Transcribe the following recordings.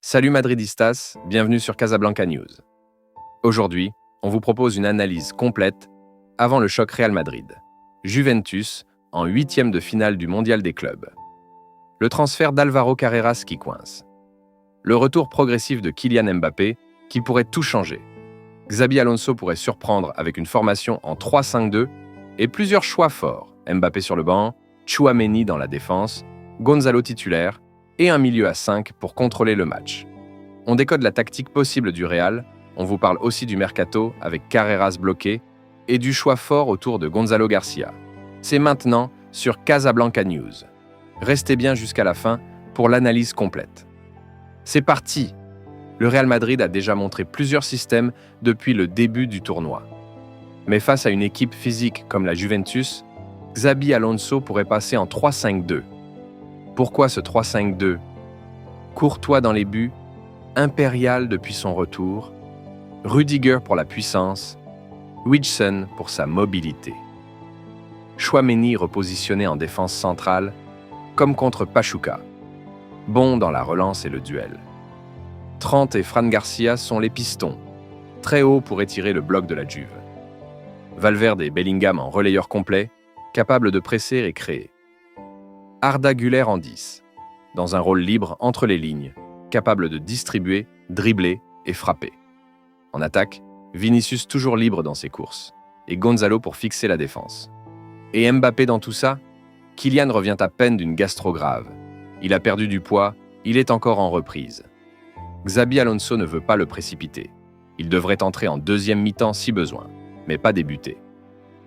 Salut Madridistas, bienvenue sur Casablanca News. Aujourd'hui, on vous propose une analyse complète avant le choc Real Madrid. Juventus en 8e de finale du Mondial des clubs. Le transfert d'Alvaro Carreras qui coince. Le retour progressif de Kylian Mbappé qui pourrait tout changer. Xabi Alonso pourrait surprendre avec une formation en 3-5-2 et plusieurs choix forts. Mbappé sur le banc, Tchouaméni dans la défense, Gonzalo titulaire et un milieu à 5 pour contrôler le match. On décode la tactique possible du Real, on vous parle aussi du mercato avec Carreras bloqué et du choix fort autour de Gonzalo Garcia. C'est maintenant sur Casablanca News. Restez bien jusqu'à la fin pour l'analyse complète. C'est parti! Le Real Madrid a déjà montré plusieurs systèmes depuis le début du tournoi. Mais face à une équipe physique comme la Juventus, Xabi Alonso pourrait passer en 3-5-2. Pourquoi ce 3-5-2? Courtois dans les buts, Impérial depuis son retour, Rudiger pour la puissance, Huijsen pour sa mobilité. Tchouaméni repositionné en défense centrale, comme contre Pachuca. Bon dans la relance et le duel. Trent et Fran Garcia sont les pistons, très haut pour étirer le bloc de la Juve. Valverde et Bellingham en relayeur complet, capables de presser et créer. Arda Güler en 10, dans un rôle libre entre les lignes, capable de distribuer, dribbler et frapper. En attaque, Vinicius toujours libre dans ses courses, et Gonzalo pour fixer la défense. Et Mbappé dans tout ça? Kylian revient à peine d'une gastro grave. Il a perdu du poids, il est encore en reprise. Xabi Alonso ne veut pas le précipiter. Il devrait entrer en deuxième mi-temps si besoin, mais pas débuter.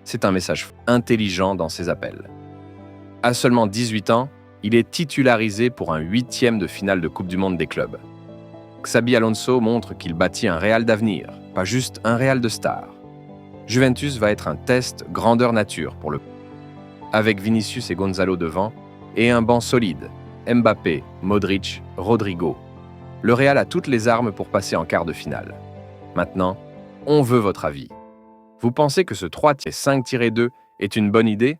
C'est un message intelligent dans ses appels. À seulement 18 ans, il est titularisé pour un 8e de finale de Coupe du Monde des clubs. Xabi Alonso montre qu'il bâtit un Real d'avenir, pas juste un Real de stars. Juventus va être un test grandeur nature pour le... Avec Vinicius et Gonzalo devant, et un banc solide, Mbappé, Modric, Rodrigo. Le Real a toutes les armes pour passer en quart de finale. Maintenant, on veut votre avis. Vous pensez que ce 3-5-2 est une bonne idée?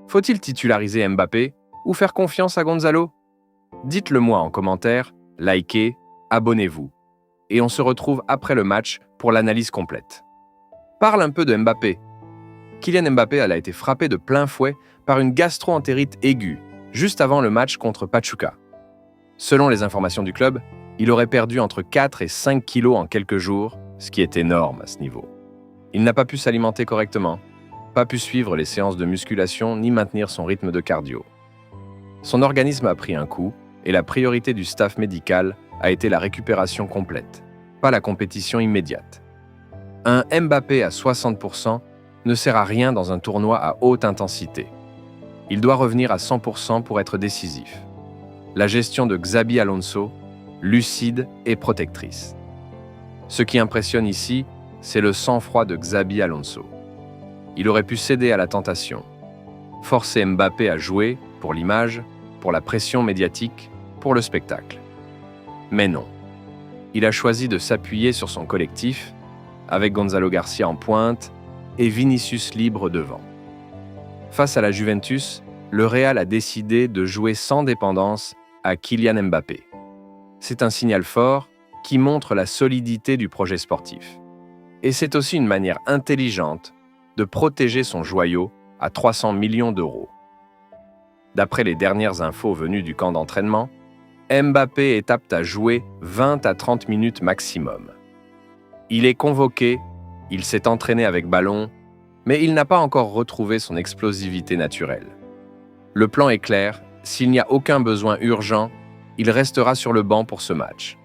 Faut-il titulariser Mbappé ou faire confiance à Gonzalo? Dites-le moi en commentaire, likez, abonnez-vous. Et on se retrouve après le match pour l'analyse complète. Parle un peu de Mbappé. Kylian Mbappé a été frappé de plein fouet par une gastro-entérite aiguë, juste avant le match contre Pachuca. Selon les informations du club, il aurait perdu entre 4 et 5 kilos en quelques jours, ce qui est énorme à ce niveau. Il n'a pas pu s'alimenter correctement, pas pu suivre les séances de musculation ni maintenir son rythme de cardio. Son organisme a pris un coup et la priorité du staff médical a été la récupération complète, pas la compétition immédiate. Un Mbappé à 60% ne sert à rien dans un tournoi à haute intensité. Il doit revenir à 100% pour être décisif. La gestion de Xabi Alonso, lucide et protectrice. Ce qui impressionne ici, c'est le sang-froid de Xabi Alonso. Il aurait pu céder à la tentation, forcer Mbappé à jouer pour l'image, pour la pression médiatique, pour le spectacle. Mais non. Il a choisi de s'appuyer sur son collectif, avec Gonzalo Garcia en pointe et Vinicius libre devant. Face à la Juventus, le Real a décidé de jouer sans dépendance à Kylian Mbappé. C'est un signal fort qui montre la solidité du projet sportif. Et c'est aussi une manière intelligente de protéger son joyau à 300 millions d'euros. D'après les dernières infos venues du camp d'entraînement, Mbappé est apte à jouer 20 à 30 minutes maximum. Il est convoqué, il s'est entraîné avec ballon, mais il n'a pas encore retrouvé son explosivité naturelle. Le plan est clair, s'il n'y a aucun besoin urgent, il restera sur le banc pour ce match.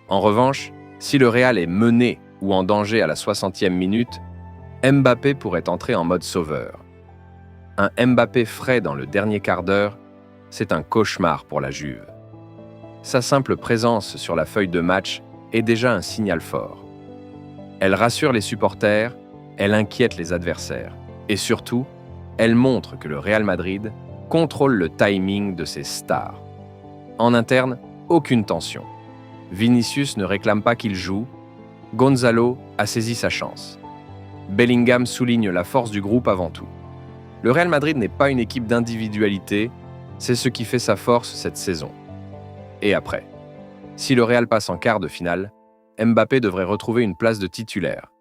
En revanche, si le Real est mené ou en danger à la 60e minute, Mbappé pourrait entrer en mode sauveur. Un Mbappé frais dans le dernier quart d'heure, c'est un cauchemar pour la Juve. Sa simple présence sur la feuille de match est déjà un signal fort. Elle rassure les supporters, elle inquiète les adversaires. Et surtout, elle montre que le Real Madrid contrôle le timing de ses stars. En interne, aucune tension. Vinicius ne réclame pas qu'il joue, Gonzalo a saisi sa chance. Bellingham souligne la force du groupe avant tout. Le Real Madrid n'est pas une équipe d'individualité, c'est ce qui fait sa force cette saison. Et après, Si le Real passe en quart de finale, Mbappé devrait retrouver une place de titulaire.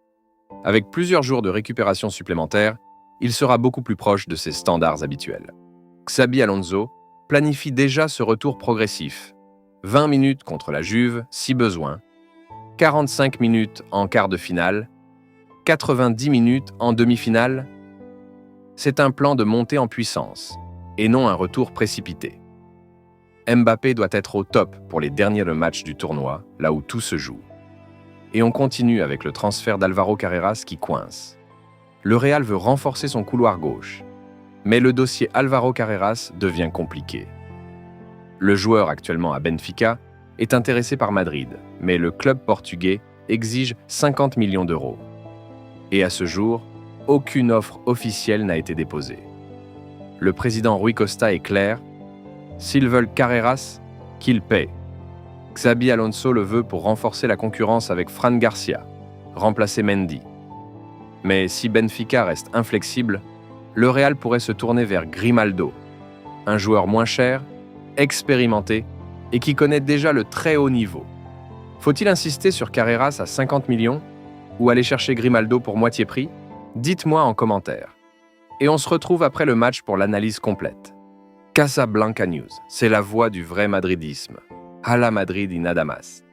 Avec plusieurs jours de récupération supplémentaires, il sera beaucoup plus proche de ses standards habituels. Xabi Alonso planifie déjà ce retour progressif. 20 minutes contre la Juve, si besoin, 45 minutes en quart de finale, 90 minutes en demi-finale. C'est un plan de montée en puissance, et non un retour précipité. Mbappé doit être au top pour les derniers matchs du tournoi, là où tout se joue. Et on continue avec le transfert d'Álvaro Carreras qui coince. Le Real veut renforcer son couloir gauche, mais le dossier Álvaro Carreras devient compliqué. Le joueur actuellement à Benfica est intéressé par Madrid, mais le club portugais exige 50 millions d'euros. Et à ce jour, aucune offre officielle n'a été déposée. Le président Rui Costa est clair, s'ils veulent Carreras, qu'ils paient. Xabi Alonso le veut pour renforcer la concurrence avec Fran Garcia, remplacer Mendy. Mais si Benfica reste inflexible, le Real pourrait se tourner vers Grimaldo, un joueur moins cher, expérimenté et qui connaît déjà le très haut niveau. Faut-il insister sur Carreras à 50 millions ou aller chercher Grimaldo pour moitié prix? Dites-moi en commentaire. Et on se retrouve après le match pour l'analyse complète. Casablanca News, c'est la voix du vrai madridisme. Hala Madrid y nada más.